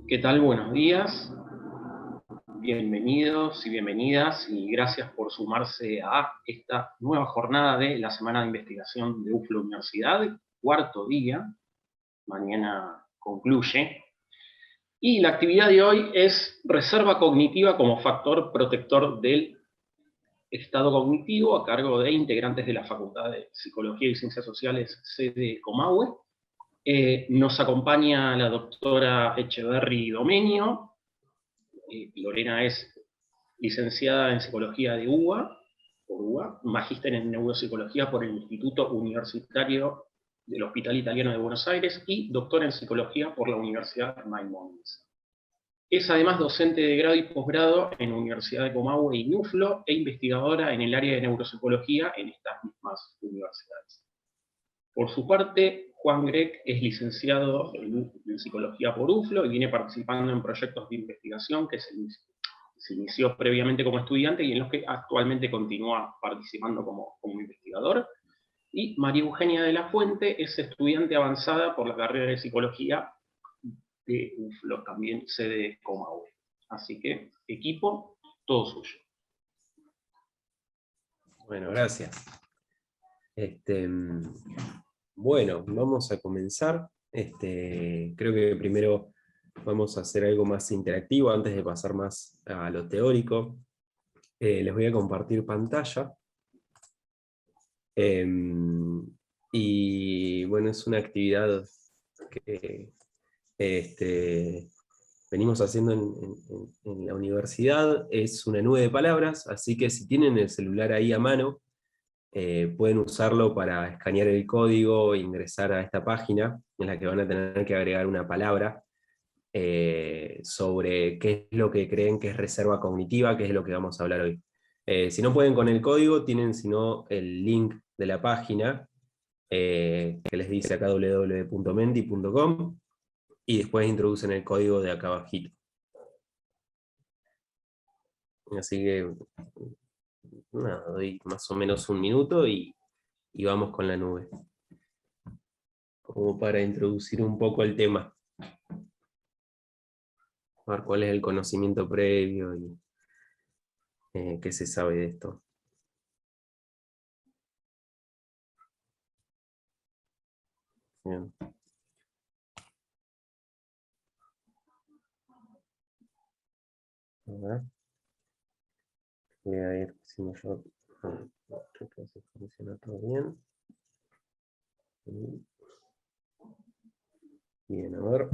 ¿Qué tal? Buenos días, bienvenidos y bienvenidas y gracias por sumarse a esta nueva jornada de la Semana de Investigación de UFLO Universidad, cuarto día, mañana concluye. Y la actividad de hoy es reserva cognitiva como factor protector del estado cognitivo a cargo de integrantes de la Facultad de Psicología y Ciencias Sociales, sede Comahue. Nos acompaña la doctora Echeverry Domenio. Lorena es licenciada en Psicología de UBA, magíster en Neuropsicología por el Instituto Universitario del Hospital Italiano de Buenos Aires y doctora en Psicología por la Universidad Maimónides. Es además docente de grado y posgrado en la Universidad de Comahue y UFLO e investigadora en el área de neuropsicología en estas mismas universidades. Por su parte, Juan Grech es licenciado en Psicología por UFLO y viene participando en proyectos de investigación que se inició previamente como estudiante y en los que actualmente continúa participando como investigador. Y María Eugenia de la Fuente es estudiante avanzada por la carrera de Psicología de UFLO, también sede Comahue. Así que, equipo, todo suyo. Bueno, gracias. Bueno, vamos a comenzar. Creo que primero vamos a hacer algo más interactivo antes de pasar más a lo teórico. Les voy a compartir pantalla. Y bueno, es una actividad que venimos haciendo en la universidad. Es una nube de palabras, así que si tienen el celular ahí a mano, pueden usarlo para escanear el código e ingresar a esta página en la que van a tener que agregar una palabra sobre qué es lo que creen que es reserva cognitiva, que es lo que vamos a hablar hoy. Si no pueden con el código, tienen sino el link de la página que les dice acá www.menti.com y después introducen el código de acá abajito. Así que nada, doy más o menos un minuto y vamos con la nube, como para introducir un poco el tema. A ver cuál es el conocimiento previo y qué se sabe de esto. Bien. A ver. Voy a ir si yo creo que se funciona todo bien. Bien, a ver.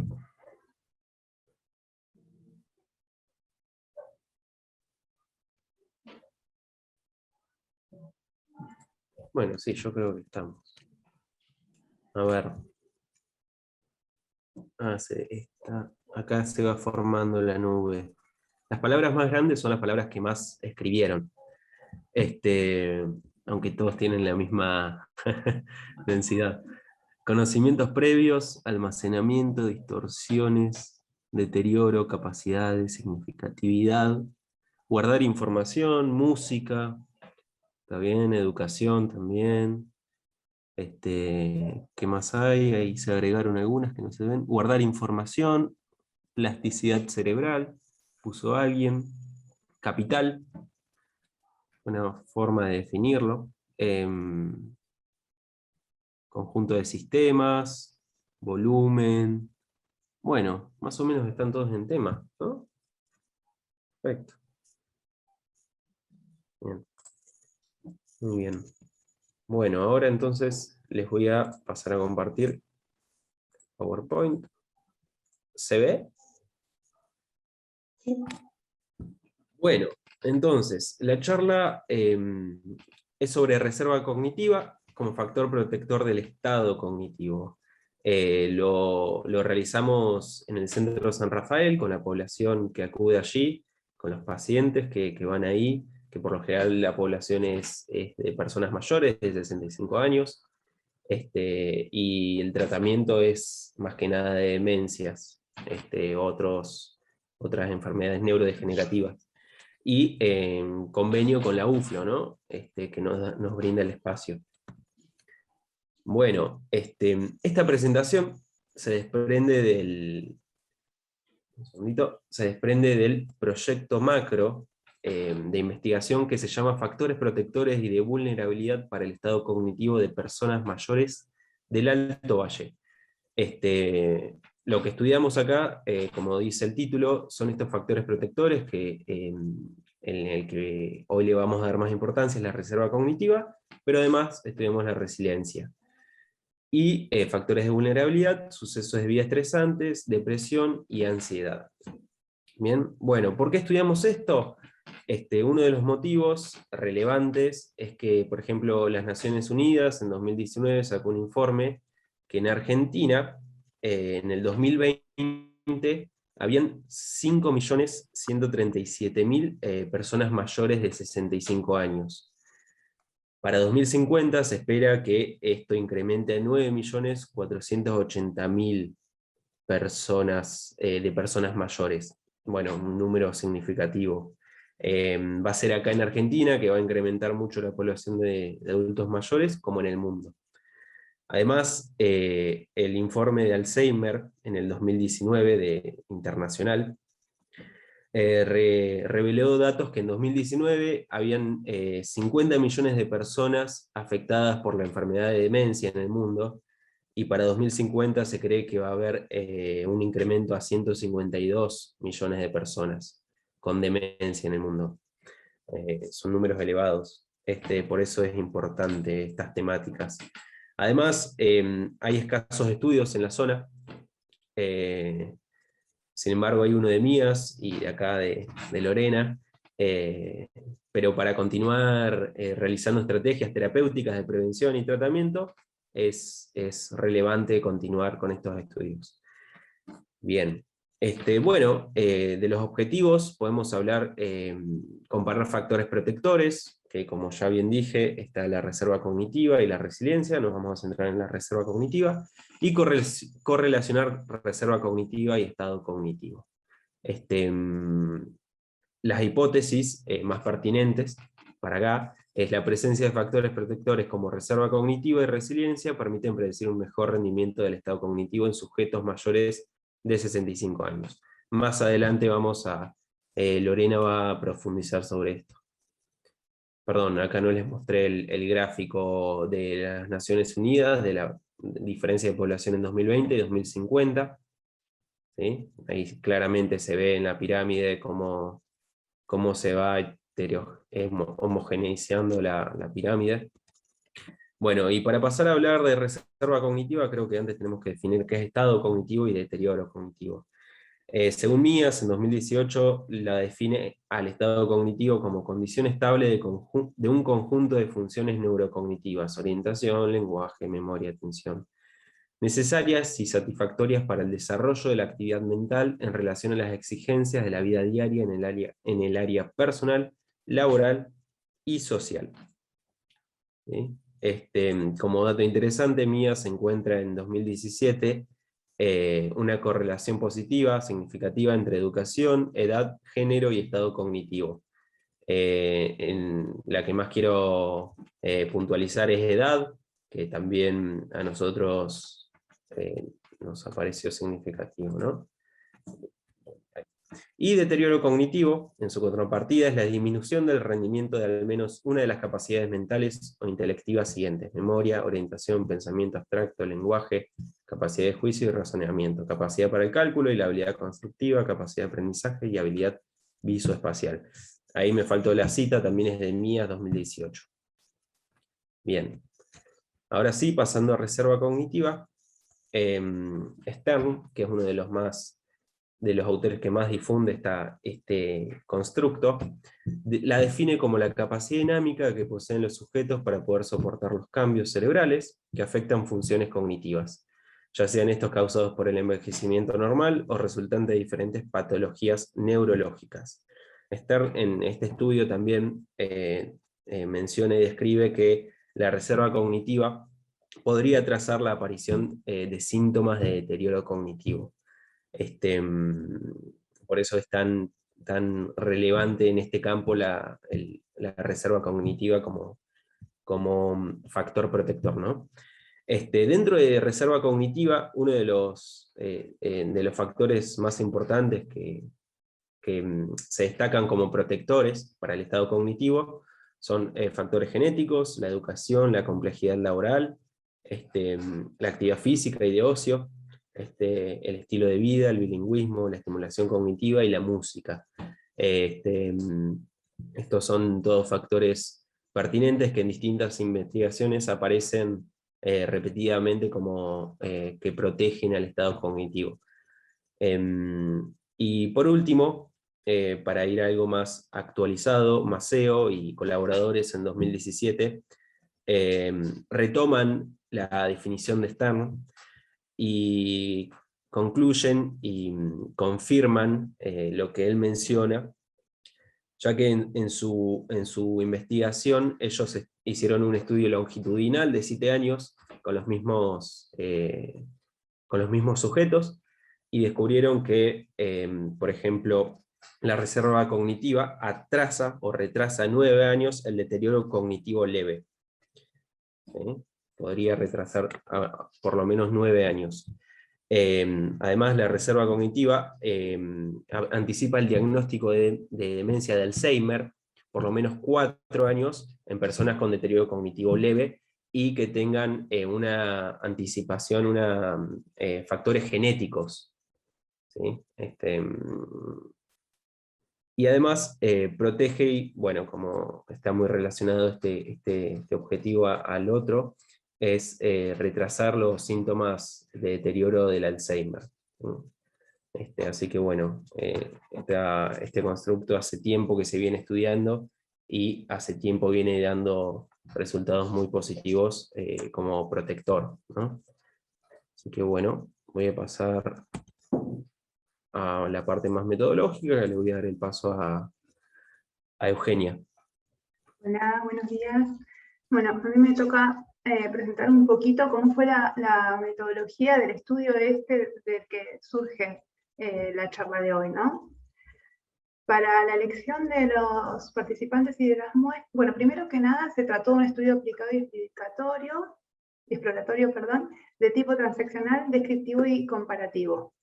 Bueno, sí, yo creo que estamos. A ver. Acá se va formando la nube. Las palabras más grandes son las palabras que más escribieron. Aunque todos tienen la misma densidad. Conocimientos previos, almacenamiento, distorsiones, deterioro, capacidades, significatividad, guardar información, música, está bien, educación también. ¿Qué más hay? Ahí se agregaron algunas que no se ven. Guardar información, plasticidad cerebral, puso alguien. Capital, una forma de definirlo. Conjunto de sistemas, volumen. Bueno, más o menos están todos en tema, ¿no? Perfecto. Bien. Muy bien. Bueno, ahora entonces les voy a pasar a compartir PowerPoint. ¿Se ve? Bueno, entonces, la charla es sobre reserva cognitiva como factor protector del estado cognitivo. Lo realizamos en el Centro San Rafael con la población que acude allí, con los pacientes que van ahí, que por lo general la población es de personas mayores de 65 años, y el tratamiento es más que nada de demencias, otras enfermedades neurodegenerativas. Y en convenio con la UFLO, ¿no? Que nos brinda el espacio. Bueno, esta presentación se desprende un segundito, se desprende del proyecto macro de investigación que se llama Factores Protectores y de Vulnerabilidad para el Estado Cognitivo de Personas Mayores del Alto Valle. Lo que estudiamos acá, como dice el título, son estos factores protectores que, en el que hoy le vamos a dar más importancia, es la reserva cognitiva, pero además estudiamos la resiliencia. Y factores de vulnerabilidad, sucesos de vida estresantes, depresión y ansiedad. Bien, bueno, ¿por qué estudiamos esto? Uno de los motivos relevantes es que, por ejemplo, las Naciones Unidas en 2019 sacó un informe que en Argentina, en el 2020, habían 5.137.000 personas mayores de 65 años. Para 2050 se espera que esto incremente a 9.480.000 personas, de personas mayores. Bueno, un número significativo. Va a ser acá en Argentina, que va a incrementar mucho la población de adultos mayores, como en el mundo. Además, el informe de Alzheimer en el 2019 internacional reveló datos que en 2019 habían 50 millones de personas afectadas por la enfermedad de demencia en el mundo, y para 2050 se cree que va a haber un incremento a 152 millones de personas con demencia en el mundo. Son números elevados, por eso es importante estas temáticas. Además, hay escasos estudios en la zona. Sin embargo, hay uno de Mías y de acá de Lorena, pero para continuar realizando estrategias terapéuticas de prevención y tratamiento, es relevante continuar con estos estudios. Bien, bueno, de los objetivos podemos hablar, comparar factores protectores, que como ya bien dije, está la reserva cognitiva y la resiliencia, nos vamos a centrar en la reserva cognitiva, y correlacionar reserva cognitiva y estado cognitivo. Las hipótesis más pertinentes para acá es la presencia de factores protectores como reserva cognitiva y resiliencia permiten predecir un mejor rendimiento del estado cognitivo en sujetos mayores de 65 años. Más adelante Lorena va a profundizar sobre esto. Perdón, acá no les mostré el gráfico de las Naciones Unidas, de la diferencia de población en 2020 y 2050. ¿Sí? Ahí claramente se ve en la pirámide cómo se va homogeneizando la pirámide. Bueno, y para pasar a hablar de reserva cognitiva, creo que antes tenemos que definir qué es estado cognitivo y deterioro cognitivo. Según Mías, en 2018, la define al estado cognitivo como condición estable de un conjunto de funciones neurocognitivas: orientación, lenguaje, memoria, atención, necesarias y satisfactorias para el desarrollo de la actividad mental en relación a las exigencias de la vida diaria en el área personal, laboral y social. ¿Sí? Como dato interesante, Mías se encuentra en 2017 una correlación positiva, significativa, entre educación, edad, género y estado cognitivo. En la que más quiero puntualizar es edad, que también a nosotros nos apareció significativo, ¿no? Y deterioro cognitivo, en su contrapartida, es la disminución del rendimiento de al menos una de las capacidades mentales o intelectivas siguientes: memoria, orientación, pensamiento abstracto, lenguaje, capacidad de juicio y razonamiento, capacidad para el cálculo y la habilidad constructiva, capacidad de aprendizaje y habilidad visoespacial. Ahí me faltó la cita, también es de Mías 2018. Bien, ahora sí, pasando a reserva cognitiva, Stern, que es uno de los autores que más difunde este constructo, la define como la capacidad dinámica que poseen los sujetos para poder soportar los cambios cerebrales que afectan funciones cognitivas, ya sean estos causados por el envejecimiento normal o resultantes de diferentes patologías neurológicas. Stern en este estudio también menciona y describe que la reserva cognitiva podría trazar la aparición de síntomas de deterioro cognitivo. Por eso es tan relevante en este campo la reserva cognitiva como factor protector, ¿no? Dentro de reserva cognitiva, uno de los factores más importantes que se destacan como protectores para el estado cognitivo son factores genéticos, la educación, la complejidad laboral, la actividad física y de ocio, el estilo de vida, el bilingüismo, la estimulación cognitiva y la música. Estos son todos factores pertinentes que en distintas investigaciones aparecen repetidamente como que protegen al estado cognitivo. Y por último, para ir a algo más actualizado, Maceo y colaboradores en 2017 retoman la definición de Stern y concluyen y confirman lo que él menciona, ya que en su investigación ellos hicieron un estudio longitudinal de 7 años con los mismos sujetos, y descubrieron que, por ejemplo, la reserva cognitiva atrasa o retrasa 9 años el deterioro cognitivo leve. Podría retrasar por lo menos 9 años. Además, la reserva cognitiva anticipa el diagnóstico de demencia de Alzheimer por lo menos 4 años en personas con deterioro cognitivo leve y que tengan una anticipación, factores genéticos. ¿Sí? Y además protege, y bueno, como está muy relacionado este objetivo al otro, es retrasar los síntomas de deterioro del Alzheimer. Así que bueno, este constructo hace tiempo que se viene estudiando y hace tiempo viene dando resultados muy positivos como protector, ¿no? Así que bueno, voy a pasar a la parte más metodológica, le voy a dar el paso a Eugenia. Hola, buenos días. Bueno, a mí me toca presentar un poquito cómo fue la metodología del estudio del que surge la charla de hoy, ¿no? Para la elección de los participantes y de las muestras, bueno, primero que nada se trató de un estudio aplicado y exploratorio, de tipo transaccional, descriptivo y comparativo.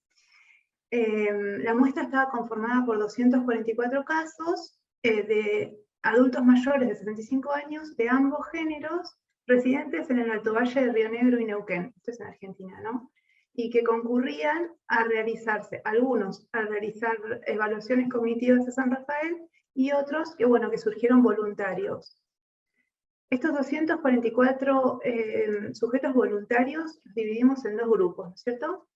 La muestra estaba conformada por 244 casos de adultos mayores de 65 años de ambos géneros, residentes en el Alto Valle de Río Negro y Neuquén, esto es en Argentina, ¿no? Y que concurrían a realizarse, algunos a realizar evaluaciones cognitivas de San Rafael, y otros que, bueno, que surgieron voluntarios. Estos 244 sujetos voluntarios los dividimos en 2 grupos, ¿no es cierto?,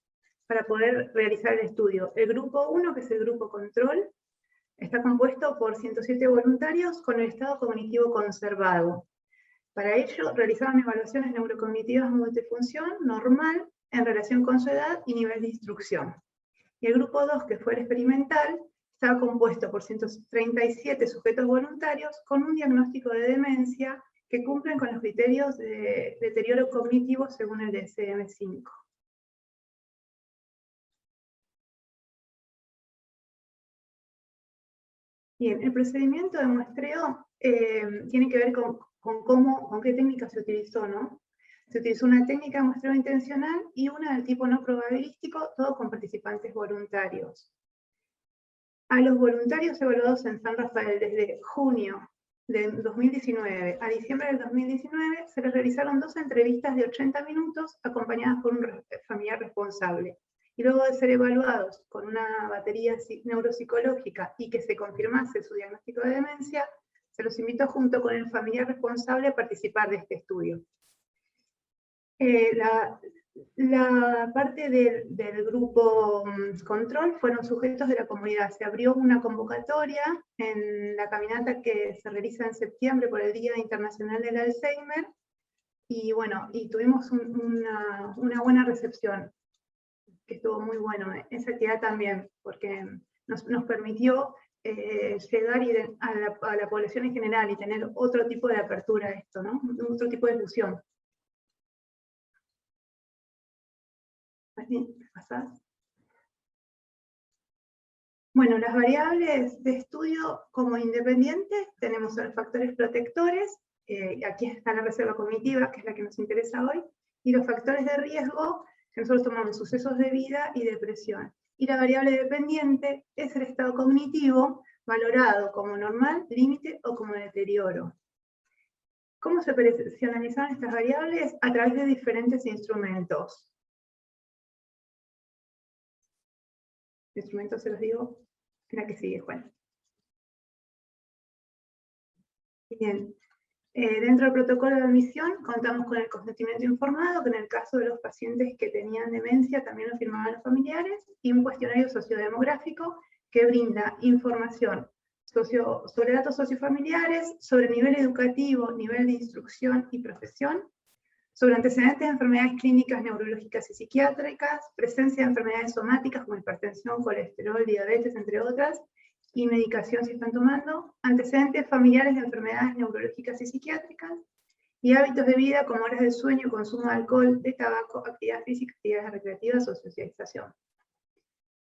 para poder realizar el estudio. El grupo 1, que es el grupo control, está compuesto por 107 voluntarios con el estado cognitivo conservado. Para ello, realizaron evaluaciones neurocognitivas multifunción normal en relación con su edad y nivel de instrucción. Y el grupo 2, que fue el experimental, estaba compuesto por 137 sujetos voluntarios con un diagnóstico de demencia que cumplen con los criterios de deterioro cognitivo según el DSM-5. Bien, el procedimiento de muestreo tiene que ver con qué técnica se utilizó, ¿no? Se utilizó una técnica de muestreo intencional y una del tipo no probabilístico, todo con participantes voluntarios. A los voluntarios evaluados en San Rafael desde junio de 2019 a diciembre del 2019 se les realizaron 2 entrevistas de 80 minutos acompañadas por un familiar responsable. Y luego de ser evaluados con una batería neuropsicológica y que se confirmase su diagnóstico de demencia, se los invitó junto con el familiar responsable a participar de este estudio. La parte del grupo control fueron sujetos de la comunidad. Se abrió una convocatoria en la caminata que se realiza en septiembre por el Día Internacional del Alzheimer, y bueno, y tuvimos una buena recepción, que estuvo muy bueno esa actividad también, porque nos permitió llegar a la población en general y tener otro tipo de apertura a esto, ¿no? Otro tipo de difusión. Así, ¿pasás? Bueno, las variables de estudio como independientes tenemos los factores protectores, aquí está la reserva cognitiva, que es la que nos interesa hoy, y los factores de riesgo, que nosotros tomamos sucesos de vida y depresión. Y la variable dependiente es el estado cognitivo, valorado como normal, límite o como deterioro. ¿Cómo se personalizaron estas variables? A través de diferentes instrumentos. Instrumentos se los digo en la que sigue, Juan. Bien. Dentro del protocolo de admisión contamos con el consentimiento informado, que en el caso de los pacientes que tenían demencia también lo firmaban los familiares, y un cuestionario sociodemográfico que brinda información sobre datos sociofamiliares, sobre nivel educativo, nivel de instrucción y profesión, sobre antecedentes de enfermedades clínicas, neurológicas y psiquiátricas, presencia de enfermedades somáticas como hipertensión, colesterol, diabetes, entre otras, y medicación si están tomando, antecedentes familiares de enfermedades neurológicas y psiquiátricas, y hábitos de vida como horas de sueño, consumo de alcohol, de tabaco, actividad física, actividades recreativas o socialización.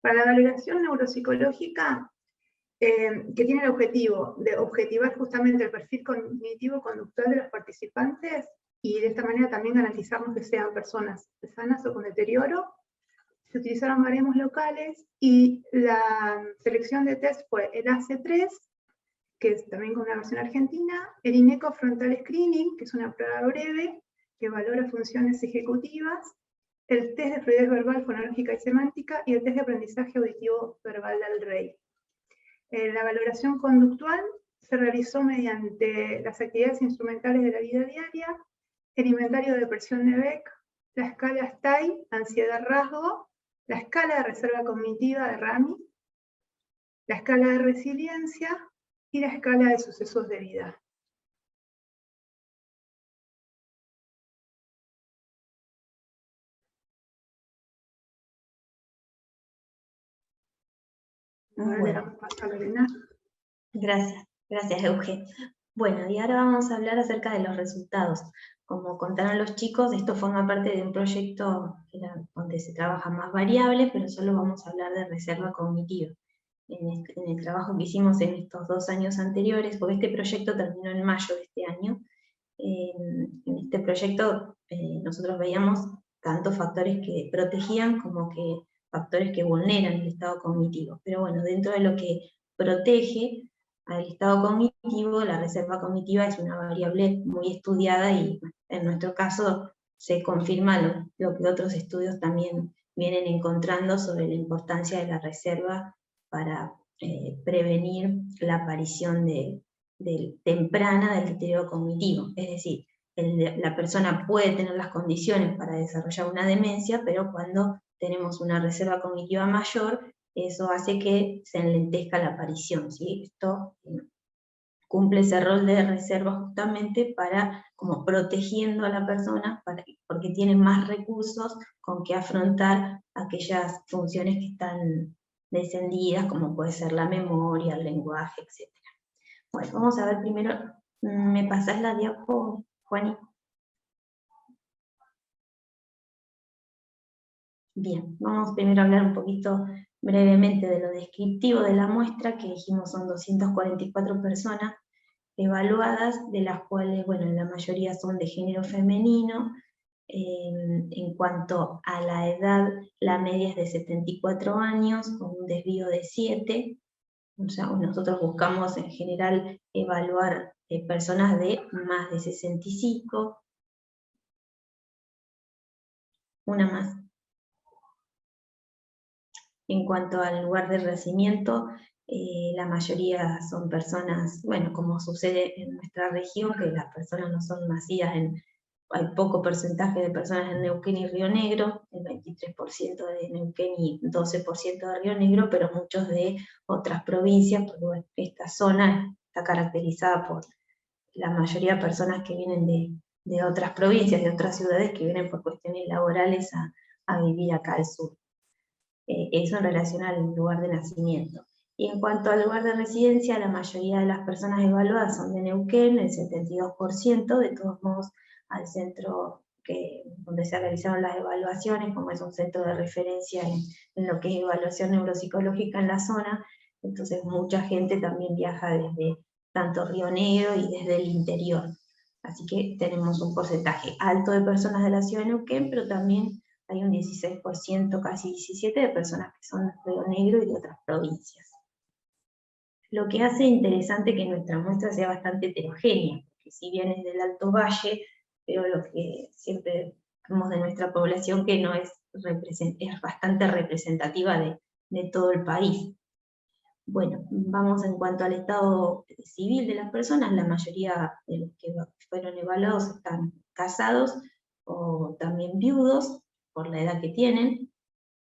Para la valoración neuropsicológica, que tiene el objetivo de objetivar justamente el perfil cognitivo-conductual de los participantes, y de esta manera también garantizarnos que sean personas sanas o con deterioro, se utilizaron baremos locales, y la selección de test fue el AC3, que es también con una versión argentina, el INECO Frontal Screening, que es una prueba breve que valora funciones ejecutivas, el test de fluidez verbal, fonológica y semántica, y el test de aprendizaje auditivo verbal del REI. La valoración conductual se realizó mediante las actividades instrumentales de la vida diaria, el inventario de depresión de Beck, la escala STAI, ansiedad-rasgo, la escala de reserva cognitiva de Rami, la escala de resiliencia y la escala de sucesos de vida. Bueno. Gracias Euge. Bueno, y ahora vamos a hablar acerca de los resultados. Como contaron los chicos, esto forma parte de un proyecto donde se trabaja más variable, pero solo vamos a hablar de reserva cognitiva. En el trabajo que hicimos en estos 2 años anteriores, porque este proyecto terminó en mayo de este año, en este proyecto nosotros veíamos tanto factores que protegían como que factores que vulneran el estado cognitivo. Pero bueno, dentro de lo que protege al estado cognitivo, la reserva cognitiva es una variable muy estudiada y en nuestro caso se confirma lo que otros estudios también vienen encontrando sobre la importancia de la reserva para prevenir la aparición temprana del deterioro cognitivo. Es decir, la persona puede tener las condiciones para desarrollar una demencia, pero cuando tenemos una reserva cognitiva mayor, eso hace que se enlentezca la aparición, ¿sí? Esto cumple ese rol de reserva justamente para, como protegiendo a la persona, porque tiene más recursos con que afrontar aquellas funciones que están descendidas, como puede ser la memoria, el lenguaje, etc. Bueno, vamos a ver primero, ¿me pasás la diapo, Juani? Bien, vamos primero a hablar un poquito brevemente de lo descriptivo de la muestra, que dijimos son 244 personas evaluadas, de las cuales, bueno, la mayoría son de género femenino. En cuanto a la edad, la media es de 74 años, con un desvío de 7. O sea, nosotros buscamos en general evaluar personas de más de 65. Una más. En cuanto al lugar de nacimiento, la mayoría son personas, bueno, como sucede en nuestra región, que las personas no son nacidas hay poco porcentaje de personas en Neuquén y Río Negro, el 23% de Neuquén y 12% de Río Negro, pero muchos de otras provincias, porque bueno, esta zona está caracterizada por la mayoría de personas que vienen de otras provincias, de otras ciudades, que vienen por cuestiones laborales a vivir acá al sur. Eso en relación al lugar de nacimiento. Y en cuanto al lugar de residencia, la mayoría de las personas evaluadas son de Neuquén, el 72%, de todos modos al centro donde se realizaron las evaluaciones, como es un centro de referencia en lo que es evaluación neuropsicológica en la zona, entonces mucha gente también viaja desde tanto Río Negro y desde el interior. Así que tenemos un porcentaje alto de personas de la ciudad de Neuquén, pero también hay un 16%, casi 17%, de personas que son de Río Negro y de otras provincias. Lo que hace interesante que nuestra muestra sea bastante heterogénea, porque si bien es del Alto Valle, pero lo que siempre vemos de nuestra población que no es bastante representativa de todo el país. Bueno, vamos en cuanto al estado civil de las personas, la mayoría de los que fueron evaluados están casados o también viudos por la edad que tienen.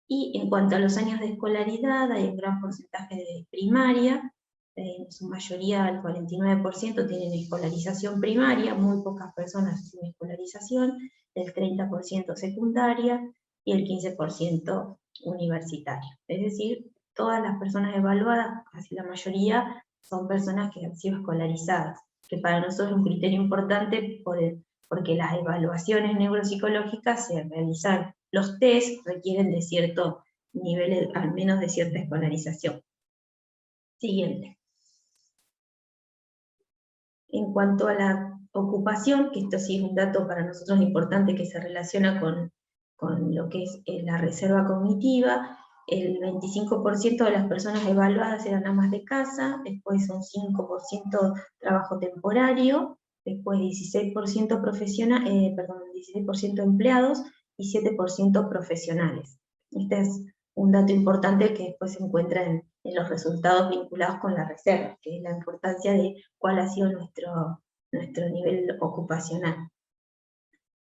Y en cuanto a los años de escolaridad, hay un gran porcentaje de primaria, en su mayoría el 49% tienen escolarización primaria, muy pocas personas sin escolarización, el 30% secundaria y el 15% universitario. Es decir, todas las personas evaluadas, casi la mayoría, son personas que han sido escolarizadas, que para nosotros es un criterio importante porque las evaluaciones neuropsicológicas se realizan, los test requieren de cierto nivel, al menos de cierta escolarización. Siguiente. En cuanto a la ocupación, que esto sí es un dato para nosotros importante que se relaciona con lo que es la reserva cognitiva, el 25% de las personas evaluadas eran amas de casa, después un 5% trabajo temporario, después 16% 16% empleados y 7% profesionales. Este es un dato importante que después se encuentra en los resultados vinculados con la reserva, que es la importancia de cuál ha sido nuestro nivel ocupacional.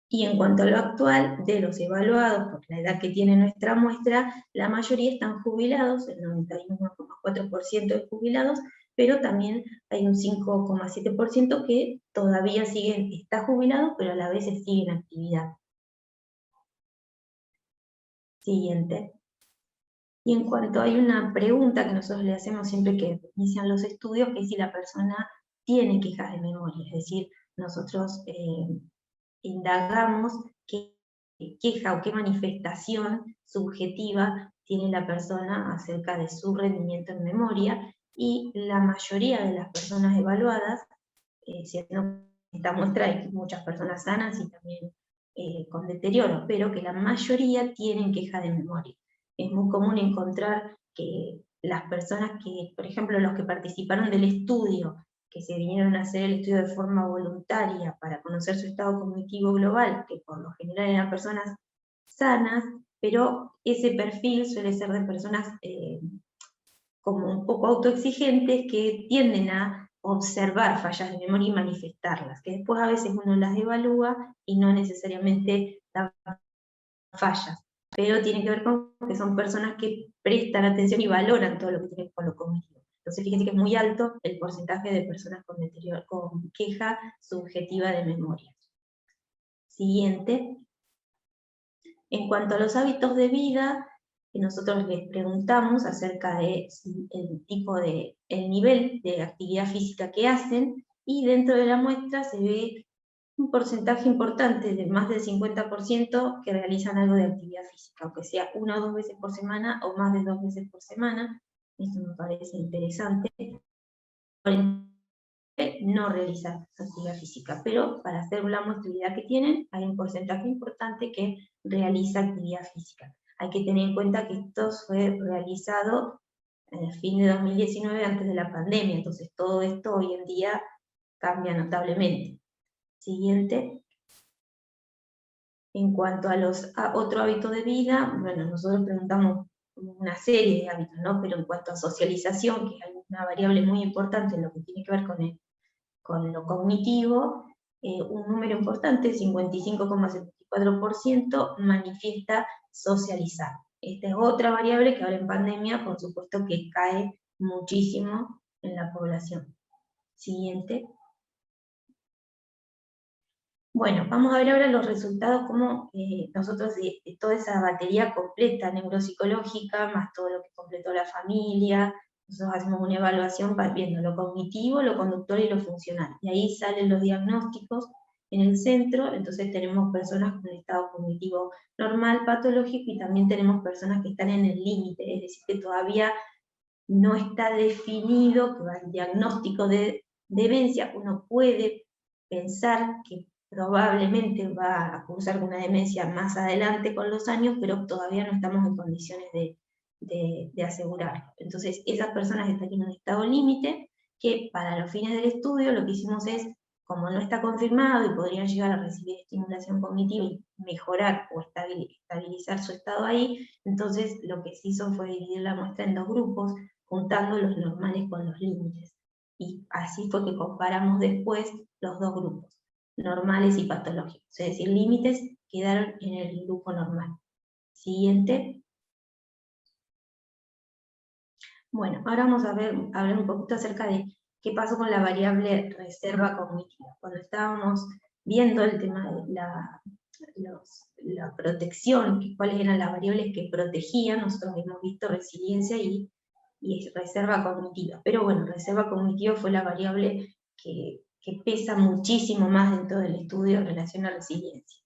Y en cuanto a lo actual, de los evaluados por la edad que tiene nuestra muestra, la mayoría están jubilados, el 91,4% de jubilados, pero también hay un 5,7% que todavía está jubilado, pero a la vez sigue en actividad. Siguiente. Y en cuanto hay una pregunta que nosotros le hacemos siempre que inician los estudios, que es si la persona tiene quejas de memoria, es decir, nosotros indagamos qué queja o qué manifestación subjetiva tiene la persona acerca de su rendimiento en memoria, y la mayoría de las personas evaluadas, siendo esta muestra hay muchas personas sanas y también con deterioro, pero que la mayoría tienen queja de memoria. Es muy común encontrar que las personas que, por ejemplo, los que participaron del estudio, que se vinieron a hacer el estudio de forma voluntaria para conocer su estado cognitivo global, que por lo general eran personas sanas, pero ese perfil suele ser de personas como un poco autoexigentes que tienden a observar fallas de memoria y manifestarlas, que después a veces uno las evalúa y no necesariamente dan fallas, pero tiene que ver con que son personas que prestan atención y valoran todo lo que tiene que ver con lo cognitivo. Entonces fíjense que es muy alto el porcentaje de personas con queja subjetiva de memoria. Siguiente. En cuanto a los hábitos de vida, nosotros les preguntamos acerca de el nivel de actividad física que hacen, y dentro de la muestra se ve un porcentaje importante, de más del 50%, que realizan algo de actividad física, aunque sea 1 o 2 veces por semana, o más de 2 veces por semana. Esto me parece interesante. No realizar actividad física, pero para hacer la muestralidad que tienen, hay un porcentaje importante que realiza actividad física. Hay que tener en cuenta que esto fue realizado en el fin de 2019, antes de la pandemia, entonces todo esto hoy en día cambia notablemente. Siguiente. En cuanto a otro hábito de vida, bueno, nosotros preguntamos una serie de hábitos, ¿no? Pero en cuanto a socialización, que es una variable muy importante en lo que tiene que ver con lo cognitivo, un número importante, 55,74%, manifiesta socializar. Esta es otra variable que ahora en pandemia, por supuesto que cae muchísimo en la población. Siguiente. Bueno, vamos a ver ahora los resultados, cómo nosotros de toda esa batería completa neuropsicológica, más todo lo que completó la familia, nosotros hacemos una evaluación viendo lo cognitivo, lo conductual y lo funcional. Y ahí salen los diagnósticos en el centro. Entonces tenemos personas con estado cognitivo normal, patológico, y también tenemos personas que están en el límite, es decir, que todavía no está definido, que va el diagnóstico de demencia. Uno puede pensar que probablemente va a cursar con una demencia más adelante con los años, pero todavía no estamos en condiciones de asegurarlo. Entonces, esas personas están en un estado límite, que para los fines del estudio lo que hicimos es, como no está confirmado y podrían llegar a recibir estimulación cognitiva y mejorar o estabilizar su estado ahí, entonces lo que se hizo fue dividir la muestra en 2 grupos, juntando los normales con los límites. Y así fue que comparamos después los 2 grupos, normales y patológicos. Es decir, límites quedaron en el grupo normal. Siguiente. Bueno, ahora vamos a hablar un poquito acerca de qué pasó con la variable reserva cognitiva. Cuando estábamos viendo el tema de la protección, cuáles eran las variables que protegían, nosotros hemos visto resiliencia y reserva cognitiva. Pero bueno, reserva cognitiva fue la variable que pesa muchísimo más dentro del estudio en relación a resiliencia.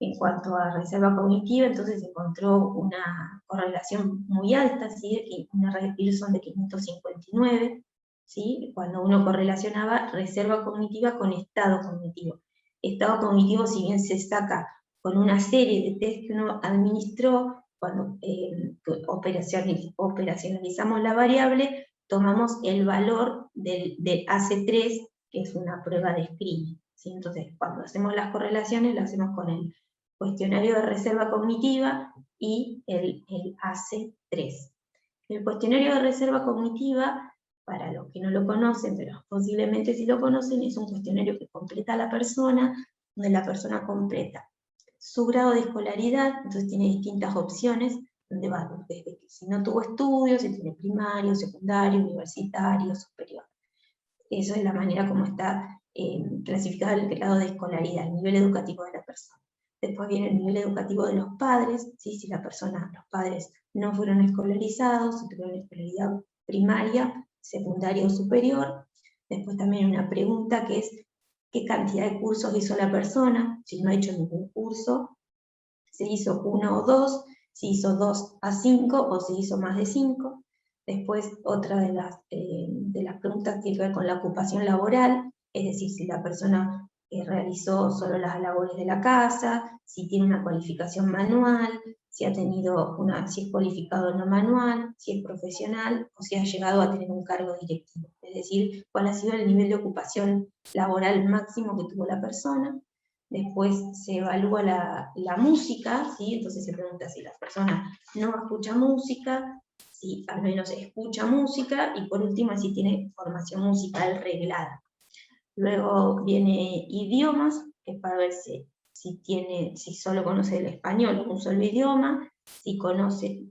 En cuanto a reserva cognitiva, entonces se encontró una correlación muy alta, ¿sí? Una red Pearson de 559, ¿sí? Cuando uno correlacionaba reserva cognitiva con estado cognitivo. Estado cognitivo, si bien se saca con una serie de test que uno administró, cuando operacionalizamos la variable, tomamos el valor del AC3, que es una prueba de screening, ¿sí? Entonces, cuando hacemos las correlaciones, lo hacemos con el cuestionario de reserva cognitiva y el AC3. El cuestionario de reserva cognitiva, para los que no lo conocen, pero posiblemente sí lo conocen, es un cuestionario que completa la persona, donde la persona completa su grado de escolaridad, entonces tiene distintas opciones, donde va desde que si no tuvo estudios, si tiene primario, secundario, universitario, superior. Eso es la manera como está clasificado el grado de escolaridad, el nivel educativo de la persona. Después viene el nivel educativo de los padres, ¿sí? Si los padres no fueron escolarizados, si tuvieron escolaridad primaria, secundaria o superior. Después también una pregunta que es qué cantidad de cursos hizo la persona, si no ha hecho ningún curso, si hizo 1 o 2, si hizo 2 a 5 o si hizo más de 5. Después otra de las preguntas tiene que ver con la ocupación laboral, es decir, si la persona realizó solo las labores de la casa, si tiene una cualificación manual, si si es cualificado no manual, si es profesional o si ha llegado a tener un cargo directivo. Es decir, cuál ha sido el nivel de ocupación laboral máximo que tuvo la persona. Después se evalúa la música, ¿sí? Entonces se pregunta si la persona no escucha música, si al menos escucha música, y por último si tiene formación musical reglada. Luego viene idiomas, que es para ver si solo conoce el español o un solo idioma, si conoce,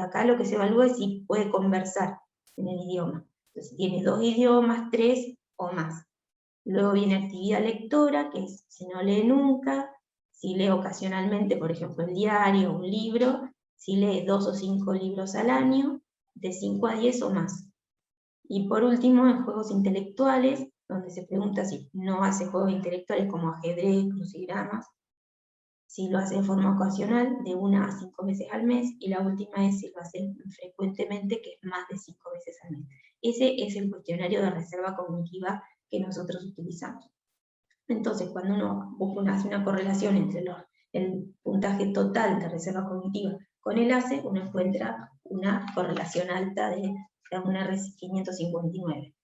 acá lo que se evalúa es si puede conversar en el idioma. Entonces, si tiene 2 idiomas, 3 o más. Luego viene actividad lectora, que es si no lee nunca, si lee ocasionalmente, por ejemplo, el diario, un libro, si lee 2 o 5 libros al año, de 5 a 10 o más. Y por último, en juegos intelectuales, donde se pregunta si no hace juegos intelectuales como ajedrez, crucigramas, si lo hace de forma ocasional, de 1 a 5 veces al mes, y la última es si lo hace frecuentemente, que es más de 5 veces al mes. Ese es el cuestionario de reserva cognitiva que nosotros utilizamos. Entonces, cuando uno hace una correlación entre el puntaje total de reserva cognitiva con el ACE, uno encuentra una correlación alta de una RECI 559.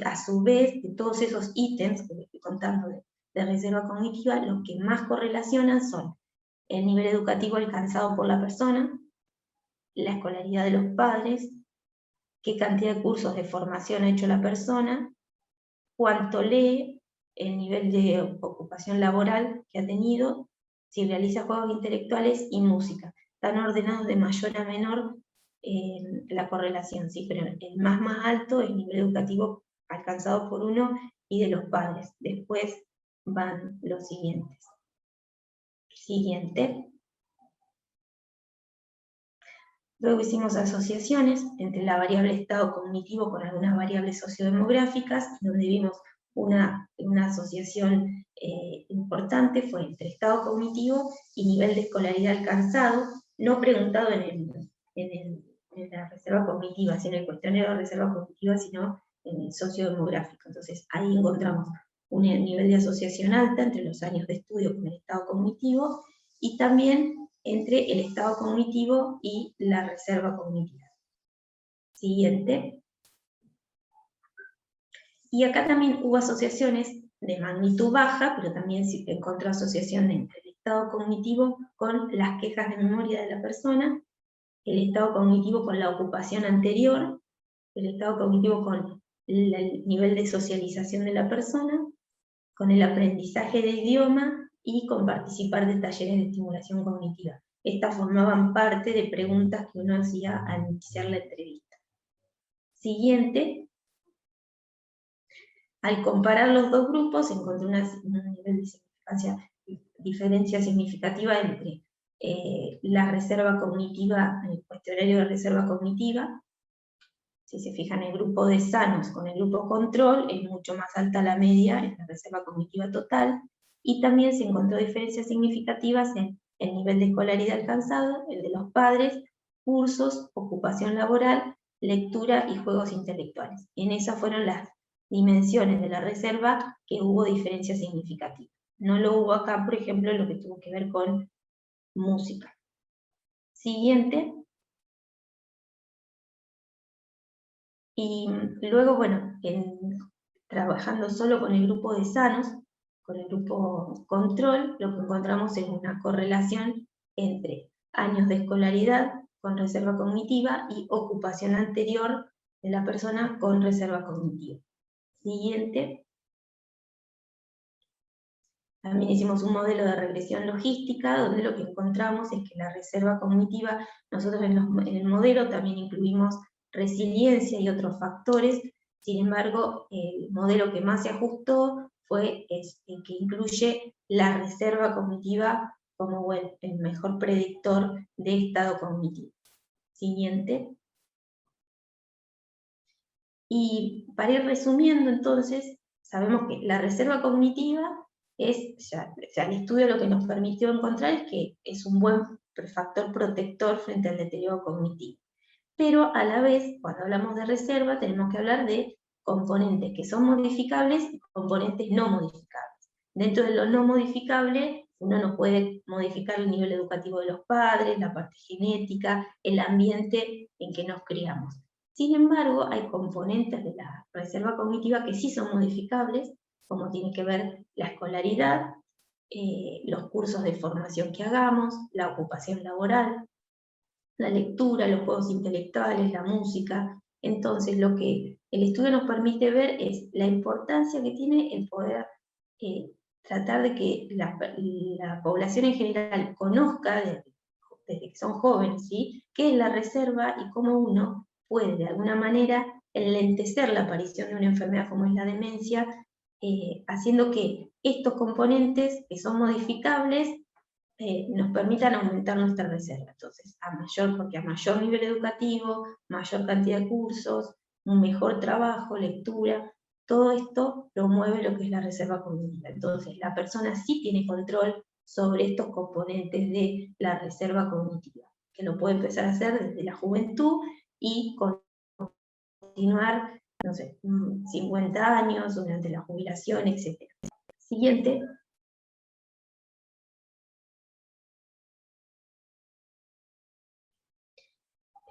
A su vez, de todos esos ítems que les estoy contando de reserva cognitiva, los que más correlacionan son el nivel educativo alcanzado por la persona, la escolaridad de los padres, qué cantidad de cursos de formación ha hecho la persona, cuánto lee, el nivel de ocupación laboral que ha tenido, si realiza juegos intelectuales y música. Están ordenados de mayor a menor la correlación, ¿sí? Pero el más alto es el nivel educativo alcanzado por uno y de los padres. Después van los siguientes. Siguiente. Luego hicimos asociaciones entre la variable estado cognitivo con algunas variables sociodemográficas, donde vimos una asociación importante fue entre estado cognitivo y nivel de escolaridad alcanzado, no preguntado en la reserva cognitiva, sino en el cuestionario de reserva cognitiva, sino en el sociodemográfico. Entonces ahí encontramos un nivel de asociación alta entre los años de estudio con el estado cognitivo, y también entre el estado cognitivo y la reserva cognitiva. Siguiente. Y acá también hubo asociaciones de magnitud baja, pero también se encontró asociación entre el estado cognitivo con las quejas de memoria de la persona, el estado cognitivo con la ocupación anterior, el estado cognitivo con el nivel de socialización de la persona, con el aprendizaje de idioma y con participar de talleres de estimulación cognitiva. Estas formaban parte de preguntas que uno hacía al iniciar la entrevista. Siguiente. Al comparar los dos grupos, encontré un nivel de diferencia significativa entre la reserva cognitiva, el cuestionario de reserva cognitiva. Si se fijan, el grupo de sanos con el grupo control es mucho más alta la media en la reserva cognitiva total, y también se encontró diferencias significativas en el nivel de escolaridad alcanzado, el de los padres, cursos, ocupación laboral, lectura y juegos intelectuales. En esas fueron las dimensiones de la reserva que hubo diferencias significativas. No lo hubo acá, por ejemplo, en lo que tuvo que ver con música. Siguiente. Y luego, bueno, trabajando solo con el grupo de sanos, con el grupo control, lo que encontramos es una correlación entre años de escolaridad con reserva cognitiva y ocupación anterior de la persona con reserva cognitiva. Siguiente. También hicimos un modelo de regresión logística, donde lo que encontramos es que la reserva cognitiva, nosotros en el modelo también incluimos resiliencia y otros factores. Sin embargo, el modelo que más se ajustó fue el que incluye la reserva cognitiva como el mejor predictor de estado cognitivo. Siguiente. Y para ir resumiendo entonces, sabemos que la reserva cognitiva el estudio lo que nos permitió encontrar es que es un buen factor protector frente al deterioro cognitivo. Pero a la vez, cuando hablamos de reserva, tenemos que hablar de componentes que son modificables y componentes no modificables. Dentro de lo no modificable, uno no puede modificar el nivel educativo de los padres, la parte genética, el ambiente en que nos criamos. Sin embargo, hay componentes de la reserva cognitiva que sí son modificables, como tiene que ver la escolaridad, los cursos de formación que hagamos, la ocupación laboral, la lectura, los juegos intelectuales, la música. Entonces, lo que el estudio nos permite ver es la importancia que tiene el poder tratar de que la población en general conozca, desde que son jóvenes, ¿sí?, qué es la reserva y cómo uno puede, de alguna manera, enlentecer la aparición de una enfermedad como es la demencia, haciendo que estos componentes que son modificables nos permitan aumentar nuestra reserva. Entonces, porque a mayor nivel educativo, mayor cantidad de cursos, un mejor trabajo, lectura, todo esto promueve lo que es la reserva cognitiva. Entonces, la persona sí tiene control sobre estos componentes de la reserva cognitiva, que lo puede empezar a hacer desde la juventud y continuar, no sé, 50 años, durante la jubilación, etc. Siguiente.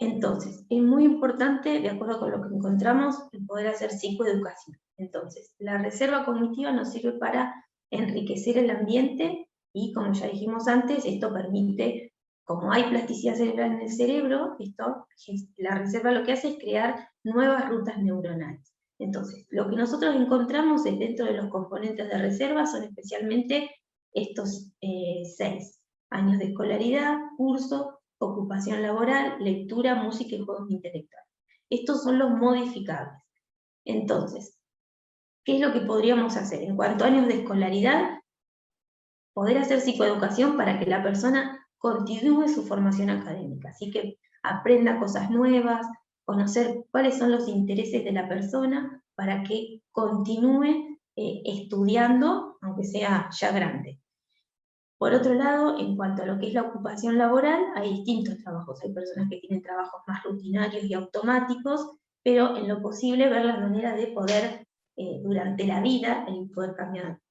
Entonces, es muy importante, de acuerdo con lo que encontramos, el poder hacer psicoeducación. Entonces, la reserva cognitiva nos sirve para enriquecer el ambiente y, como ya dijimos antes, esto permite, como hay plasticidad cerebral en el cerebro, la reserva lo que hace es crear nuevas rutas neuronales. Entonces, lo que nosotros encontramos dentro de los componentes de reserva son especialmente estos 6: años de escolaridad, curso, ocupación laboral, lectura, música y juegos intelectuales. Estos son los modificables. Entonces, ¿qué es lo que podríamos hacer? En cuanto a años de escolaridad, poder hacer psicoeducación para que la persona continúe su formación académica, así que aprenda cosas nuevas, conocer cuáles son los intereses de la persona para que continúe estudiando, aunque sea ya grande. Por otro lado, en cuanto a lo que es la ocupación laboral, hay distintos trabajos. Hay personas que tienen trabajos más rutinarios y automáticos, pero en lo posible ver la manera de poder durante la vida, el poder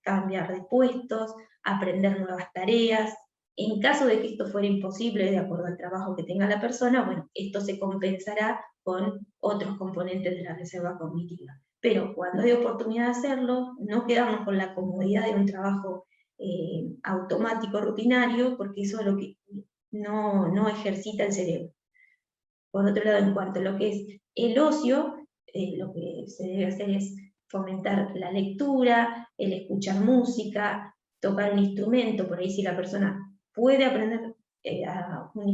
cambiar de puestos, aprender nuevas tareas. En caso de que esto fuera imposible, de acuerdo al trabajo que tenga la persona, bueno, esto se compensará con otros componentes de la reserva cognitiva. Pero cuando hay oportunidad de hacerlo, no quedarnos con la comodidad de un trabajo automático, rutinario, porque eso es lo que no ejercita el cerebro. Por otro lado, en cuanto a lo que es el ocio, lo que se debe hacer es fomentar la lectura, el escuchar música, tocar un instrumento. Por ahí, si la persona puede aprender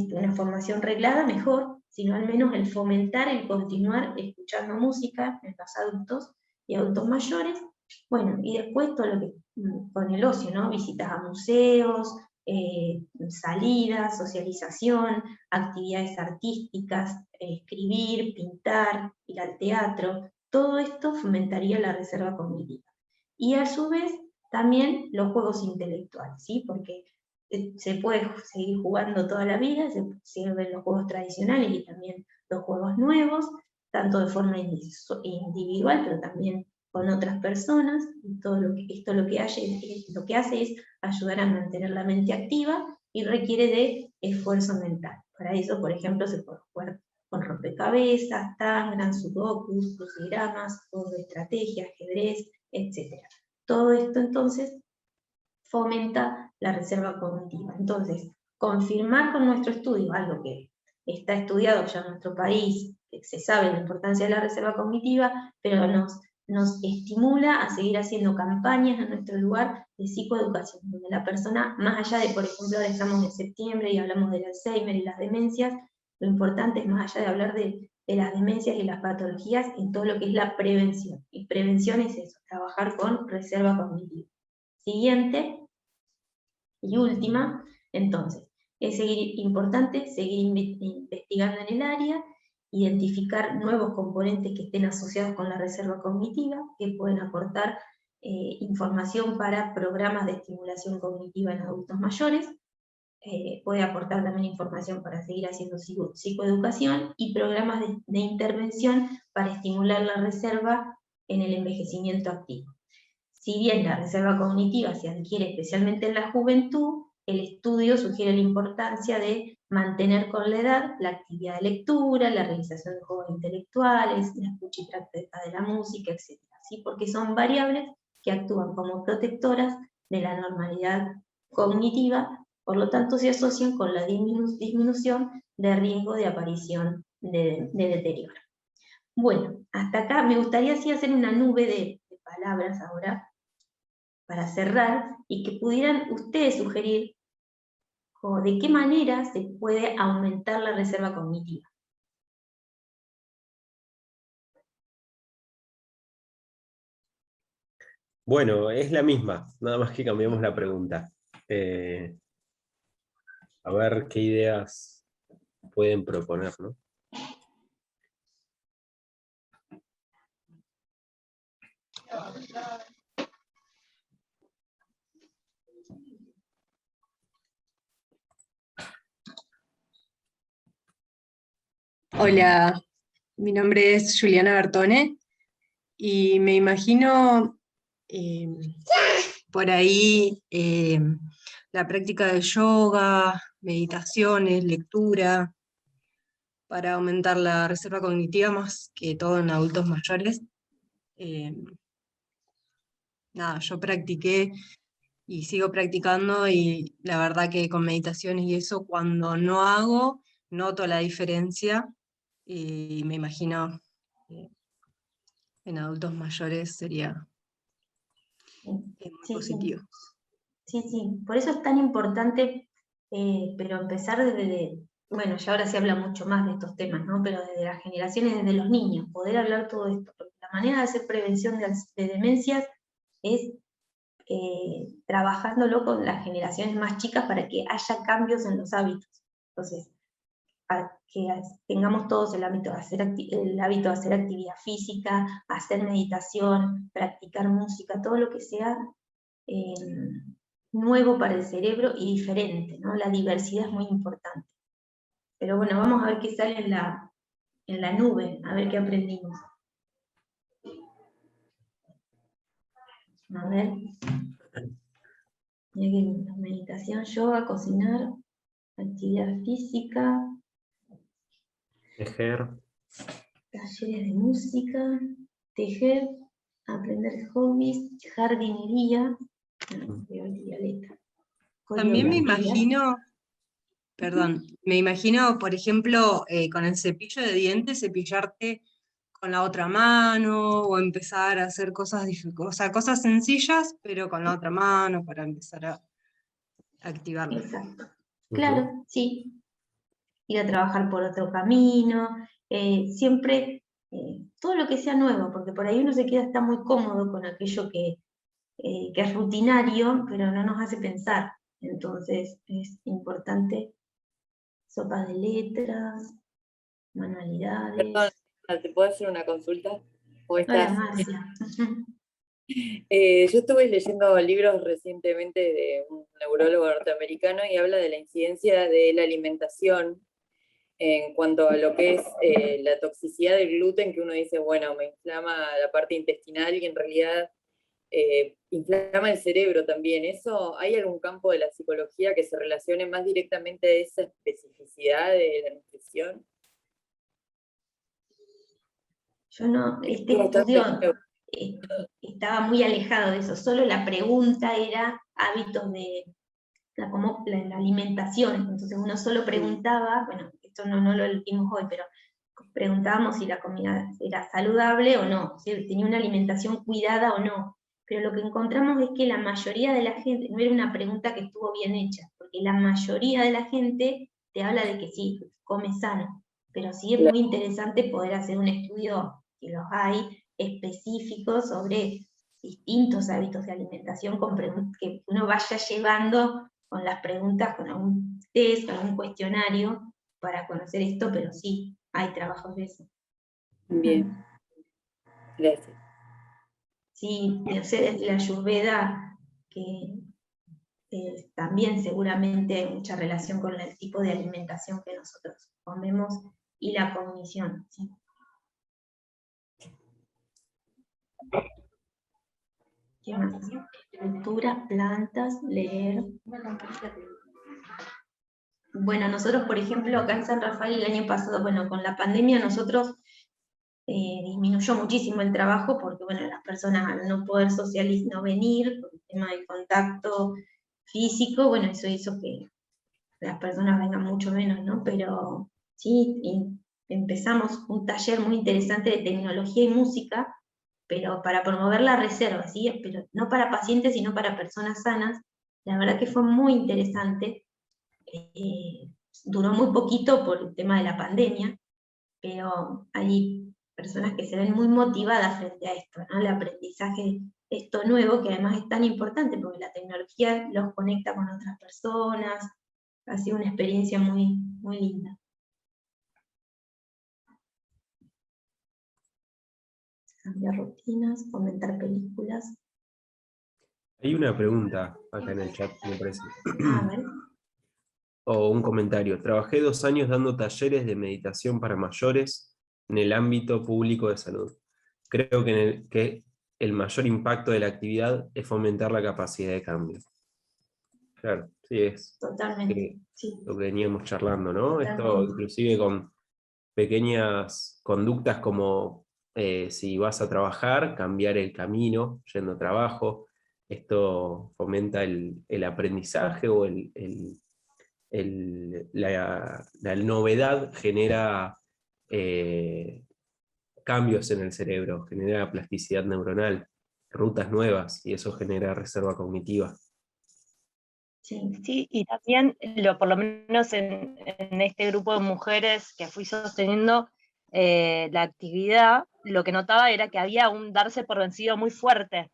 una formación reglada, mejor, sino al menos el fomentar, el continuar escuchando música en los adultos y adultos mayores. Bueno, y después todo lo que con el ocio, ¿no? Visitas a museos, salidas, socialización, actividades artísticas, escribir, pintar, ir al teatro. Todo esto fomentaría la reserva cognitiva. Y a su vez, también los juegos intelectuales, ¿sí? Porque se puede seguir jugando toda la vida, se sirven los juegos tradicionales y también los juegos nuevos, tanto de forma individual, pero también con otras personas, y todo esto lo que hace es ayudar a mantener la mente activa y requiere de esfuerzo mental. Para eso, por ejemplo, se puede jugar con rompecabezas, tangram, sudokus, crucigramas, juegos de estrategia, ajedrez, etc. Todo esto entonces fomenta la reserva cognitiva. Entonces, confirmar con nuestro estudio algo que está estudiado ya en nuestro país, que se sabe la importancia de la reserva cognitiva, pero nos estimula a seguir haciendo campañas en nuestro lugar de psicoeducación, donde la persona, más allá de, por ejemplo, ahora estamos en septiembre y hablamos del Alzheimer y las demencias, lo importante es, más allá de hablar de las demencias y las patologías, en todo lo que es la prevención. Y prevención es eso, trabajar con reserva cognitiva. Siguiente y última, entonces, es importante seguir investigando en el área, identificar nuevos componentes que estén asociados con la reserva cognitiva, que pueden aportar información para programas de estimulación cognitiva en adultos mayores, puede aportar también información para seguir haciendo psicoeducación y programas de intervención para estimular la reserva en el envejecimiento activo. Si bien la reserva cognitiva se adquiere especialmente en la juventud, el estudio sugiere la importancia de mantener con la edad la actividad de lectura, la realización de juegos intelectuales, la escucha y práctica de la música, etc. ¿Sí? Porque son variables que actúan como protectoras de la normalidad cognitiva, por lo tanto se asocian con la disminución de riesgo de aparición de deterioro. Bueno, hasta acá me gustaría así hacer una nube de palabras ahora, para cerrar, y que pudieran ustedes sugerir de qué manera se puede aumentar la reserva cognitiva. Bueno, es la misma, nada más que cambiamos la pregunta. A ver qué ideas pueden proponer, ¿no? Hola, mi nombre es Juliana Bertone y me imagino por ahí la práctica de yoga, meditaciones, lectura, para aumentar la reserva cognitiva más que todo en adultos mayores. Nada, yo practiqué y sigo practicando y la verdad que con meditaciones y eso cuando no hago, noto la diferencia y me imagino en adultos mayores sería muy Sí, positivo. sí, por eso es tan importante, pero empezar desde, bueno, ya ahora se habla mucho más de estos temas, ¿no? Pero desde las generaciones, desde los niños, poder hablar todo esto, porque la manera de hacer prevención de demencias es trabajándolo con las generaciones más chicas para que haya cambios en los hábitos. Entonces, que tengamos todos el hábito de hacer actividad física, hacer meditación, practicar música, todo lo que sea nuevo para el cerebro y diferente, ¿no? La diversidad es muy importante. Pero bueno, vamos a ver qué sale en la nube, a ver qué aprendimos. A ver. Mira qué lindo. Meditación, yoga, cocinar, actividad física, Tejer. talleres de música, tejer, aprender hobbies, jardinería, violeta, También me coreografía. imagino, perdón, me imagino, por ejemplo, con el cepillo de dientes, cepillarte con la otra mano, o empezar a hacer cosas, o sea, cosas sencillas, pero con la otra mano para empezar a activarlo. Exacto. Claro, sí. Ir a trabajar por otro camino, siempre todo lo que sea nuevo, porque por ahí uno se queda, está muy cómodo con aquello que es rutinario, pero no nos hace pensar. Entonces es importante sopa de letras, manualidades. Perdón, ¿te puedo hacer una consulta? ¿Cómo Hola, estás? Marcia. Yo estuve leyendo libros recientemente de un neurólogo norteamericano y habla de la incidencia de la alimentación en cuanto a lo que es la toxicidad del gluten, que uno dice, bueno, me inflama la parte intestinal y en realidad inflama el cerebro también. ¿Eso, hay algún campo de la psicología que se relacione más directamente a esa especificidad de la nutrición? Yo no, este estudio estaba muy alejado de eso, solo la pregunta era hábitos de la alimentación, entonces uno solo preguntaba, bueno, esto no lo vimos hoy, pero preguntábamos si la comida era saludable o no, si tenía una alimentación cuidada o no, pero lo que encontramos es que la mayoría de la gente, no era una pregunta que estuvo bien hecha, porque la mayoría de la gente te habla de que sí, come sano, pero sí es muy interesante poder hacer un estudio, que los hay, específicos sobre distintos hábitos de alimentación con que uno vaya llevando con las preguntas, con algún test, con algún cuestionario para conocer esto, pero sí, hay trabajos de eso. Bien, gracias. Sí, no sé, desde la Ayurveda, que también seguramente hay mucha relación con el tipo de alimentación que nosotros comemos y la cognición. ¿Sí? ¿Qué más? Cultura, plantas, leer. Bueno, nosotros, por ejemplo, acá en San Rafael el año pasado, bueno, con la pandemia nosotros disminuyó muchísimo el trabajo porque, bueno, las personas al no poder socializar, no venir, por el tema del contacto físico, bueno, eso hizo que las personas vengan mucho menos, ¿no? Pero sí, empezamos un taller muy interesante de tecnología y música, pero para promover la reserva, ¿sí? Pero no para pacientes, sino para personas sanas. La verdad que fue muy interesante. Duró muy poquito por el tema de la pandemia, pero hay personas que se ven muy motivadas frente a esto, ¿no? El aprendizaje, esto nuevo, que además es tan importante porque la tecnología los conecta con otras personas, ha sido una experiencia muy, muy linda. Cambiar rutinas, comentar películas. Hay una pregunta acá en el chat, me parece. A ver. O un comentario. Trabajé 2 años dando talleres de meditación para mayores en el ámbito público de salud. Creo que el mayor impacto de la actividad es fomentar la capacidad de cambio. Claro, sí, es Totalmente, sí. lo que veníamos charlando, ¿no? Totalmente. Esto inclusive con pequeñas conductas como si vas a trabajar, cambiar el camino yendo a trabajo. Esto fomenta el aprendizaje o la novedad genera cambios en el cerebro, genera plasticidad neuronal, rutas nuevas, y eso genera reserva cognitiva. Sí. Sí, y también, por lo menos en este grupo de mujeres que fui sosteniendo la actividad, lo que notaba era que había un darse por vencido muy fuerte,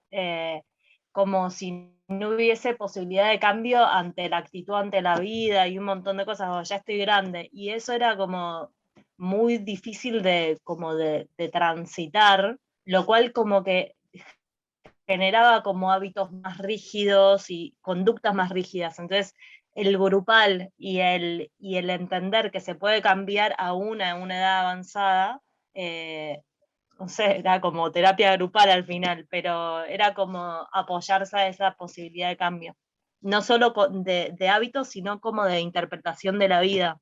como si no hubiese posibilidad de cambio ante la actitud, ante la vida y un montón de cosas, ya estoy grande, y eso era como muy difícil de transitar, lo cual como que generaba como hábitos más rígidos y conductas más rígidas. Entonces, el grupal y el entender que se puede cambiar aún a una edad avanzada no sé, era como terapia grupal al final, pero era como apoyarse a esa posibilidad de cambio. No solo de hábitos, sino como de interpretación de la vida.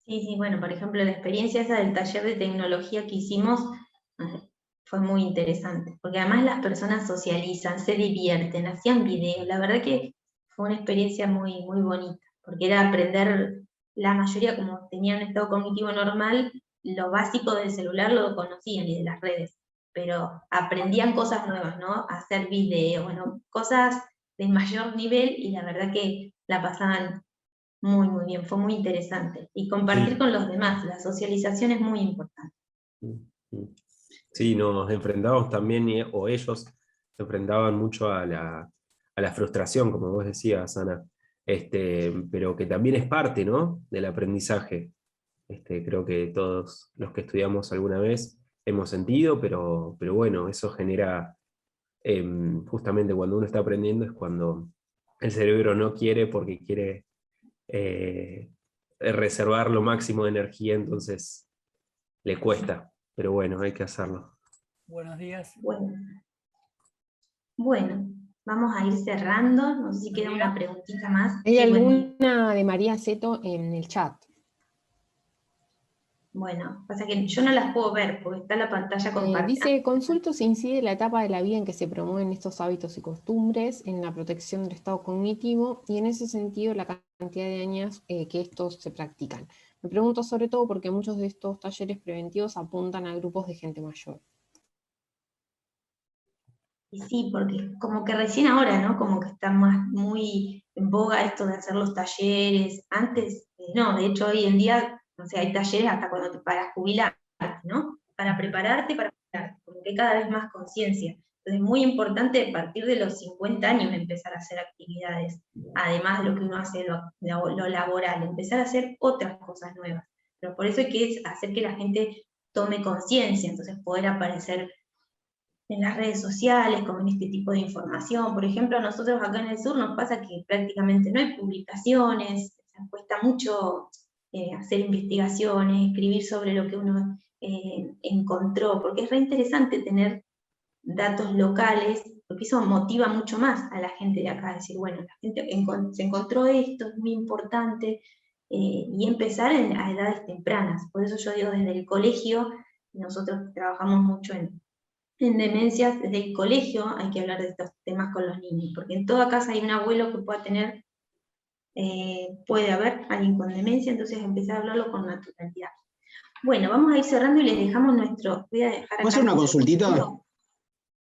Sí, bueno, por ejemplo, la experiencia esa del taller de tecnología que hicimos fue muy interesante, porque además las personas socializan, se divierten, hacían videos, la verdad que fue una experiencia muy, muy bonita, porque era aprender, la mayoría como tenían un estado cognitivo normal, lo básico del celular lo conocían y de las redes, pero aprendían cosas nuevas, ¿no? Hacer videos, bueno, cosas de mayor nivel y la verdad que la pasaban muy, muy bien, fue muy interesante. Y compartir con los demás, la socialización es muy importante. Sí, nos enfrentábamos también, o ellos se enfrentaban mucho a la frustración, como vos decías, Ana, pero que también es parte, ¿no?, del aprendizaje. Creo que todos los que estudiamos alguna vez hemos sentido, pero bueno, eso genera, justamente cuando uno está aprendiendo es cuando el cerebro no quiere porque quiere reservar lo máximo de energía, entonces le cuesta, pero bueno, hay que hacerlo. Buenos días. Bueno, vamos a ir cerrando, no sé si queda una preguntita más. Hay Sí, alguna de María Zeto en el chat. Bueno, pasa que yo no las puedo ver porque está la pantalla compartida. Dice, consulto si incide la etapa de la vida en que se promueven estos hábitos y costumbres en la protección del estado cognitivo y en ese sentido la cantidad de años que estos se practican. Me pregunto sobre todo porque muchos de estos talleres preventivos apuntan a grupos de gente mayor. Y sí, porque como que recién ahora, ¿no? Como que está muy en boga esto de hacer los talleres. Antes, no, de hecho hoy en día, no sé, hay talleres hasta para jubilarte, ¿no? Para prepararte, para jubilarte, como que cada vez más conciencia. Entonces es muy importante a partir de los 50 años empezar a hacer actividades, además de lo que uno hace lo laboral, empezar a hacer otras cosas nuevas. Pero por eso hay que hacer que la gente tome conciencia, entonces poder aparecer en las redes sociales, como en este tipo de información. Por ejemplo, a nosotros acá en el sur nos pasa que prácticamente no hay publicaciones, nos cuesta mucho hacer investigaciones, escribir sobre lo que uno encontró, porque es re interesante tener datos locales, porque eso motiva mucho más a la gente de acá, decir, bueno, la gente se encontró esto, es muy importante, y empezar a edades tempranas. Por eso yo digo, desde el colegio, nosotros trabajamos mucho en demencias, desde el colegio hay que hablar de estos temas con los niños, porque en toda casa hay un abuelo que pueda tener, puede haber alguien con demencia, entonces empezar a hablarlo con naturalidad. Bueno, vamos a ir cerrando y les dejamos nuestro... Voy a dejar acá. ¿Puedo hacer una consultita?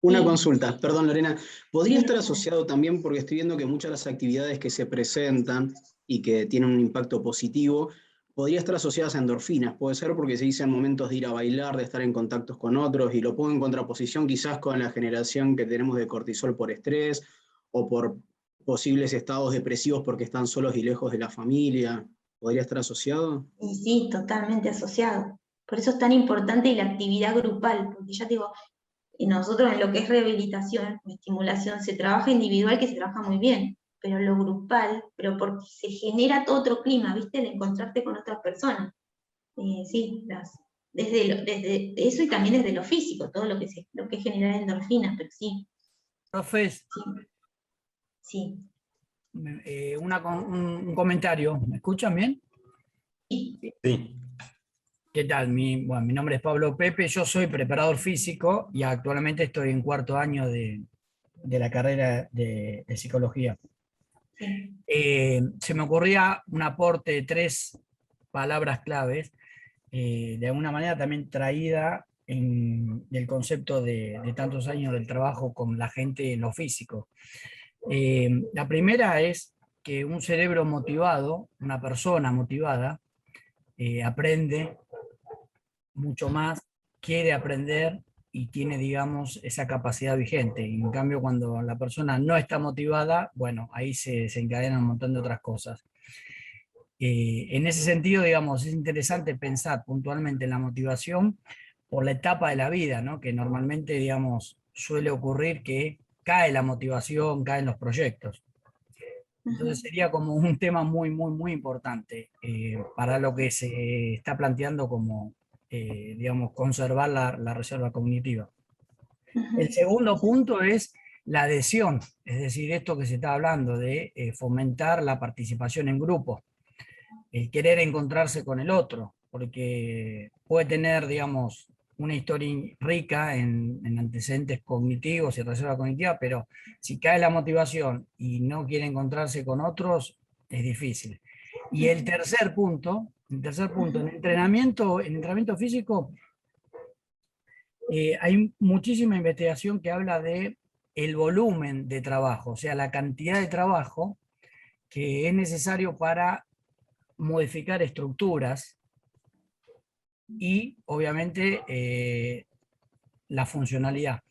Una Sí. consulta, perdón Lorena. ¿Podría Sí. estar asociado también, porque estoy viendo que muchas de las actividades que se presentan y que tienen un impacto positivo, podría estar asociadas a endorfinas? Puede ser porque se dicen momentos de ir a bailar, de estar en contactos con otros, y lo pongo en contraposición quizás con la generación que tenemos de cortisol por estrés, o por posibles estados depresivos porque están solos y lejos de la familia. ¿Podría estar asociado? Y sí, totalmente asociado. Por eso es tan importante la actividad grupal, porque ya te digo, nosotros en lo que es rehabilitación o estimulación se trabaja individual, que se trabaja muy bien, pero lo grupal, pero porque se genera todo otro clima, ¿viste? El encontrarte con otras personas. Sí, desde eso y también desde lo físico, todo lo que genera endorfinas, pero sí. Profes, Sí. un comentario. ¿Me escuchan bien? Sí. ¿Qué tal? Mi nombre es Pablo Pepe, yo soy preparador físico y actualmente estoy en cuarto año de la carrera de psicología. Se me ocurría un aporte de 3 palabras claves, de alguna manera también traída del concepto de tantos años del trabajo con la gente en lo físico. La primera es que un cerebro motivado, una persona motivada, aprende mucho más, quiere aprender y tiene, digamos, esa capacidad vigente. Y en cambio, cuando la persona no está motivada, bueno, ahí se encadenan un montón de otras cosas. En ese sentido, digamos, es interesante pensar puntualmente en la motivación por la etapa de la vida, ¿no? Que normalmente, digamos, suele ocurrir que cae la motivación, caen los proyectos. Entonces sería como un tema muy, muy, muy importante para lo que se está planteando como, digamos, conservar la reserva cognitiva. El segundo punto es la adhesión, es decir, esto que se está hablando de fomentar la participación en grupo, el querer encontrarse con el otro, porque puede tener, digamos, una historia rica en antecedentes cognitivos y reserva cognitiva, pero si cae la motivación y no quiere encontrarse con otros, es difícil. Y el tercer punto, en entrenamiento físico, hay muchísima investigación que habla de el volumen de trabajo, o sea, la cantidad de trabajo que es necesario para modificar estructuras y, obviamente, la funcionalidad.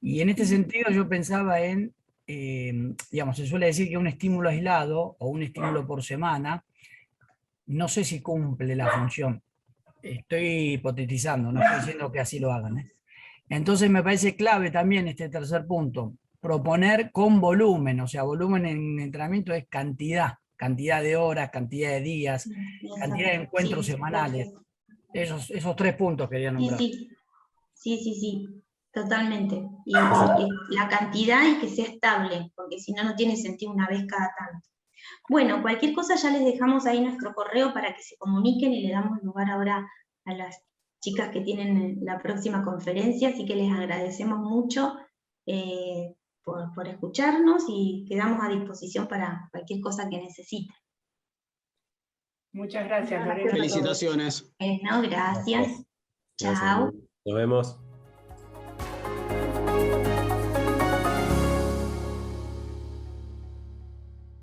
Y en este sentido yo pensaba en, digamos, se suele decir que un estímulo aislado o un estímulo por semana, no sé si cumple la función. Estoy hipotetizando, no estoy diciendo que así lo hagan, ¿eh? Entonces me parece clave también este tercer punto, proponer con volumen, o sea, volumen en entrenamiento es cantidad de horas, cantidad de días, cantidad de encuentros semanales. Esos 3 puntos quería nombrar. Sí, totalmente. Y la cantidad y que sea estable, porque si no, no tiene sentido una vez cada tanto. Bueno, cualquier cosa ya les dejamos ahí nuestro correo para que se comuniquen y le damos lugar ahora a las chicas que tienen la próxima conferencia, así que les agradecemos mucho por escucharnos y quedamos a disposición para cualquier cosa que necesiten. Muchas gracias, Lorena. Felicitaciones. No, gracias. Chao. Nos vemos.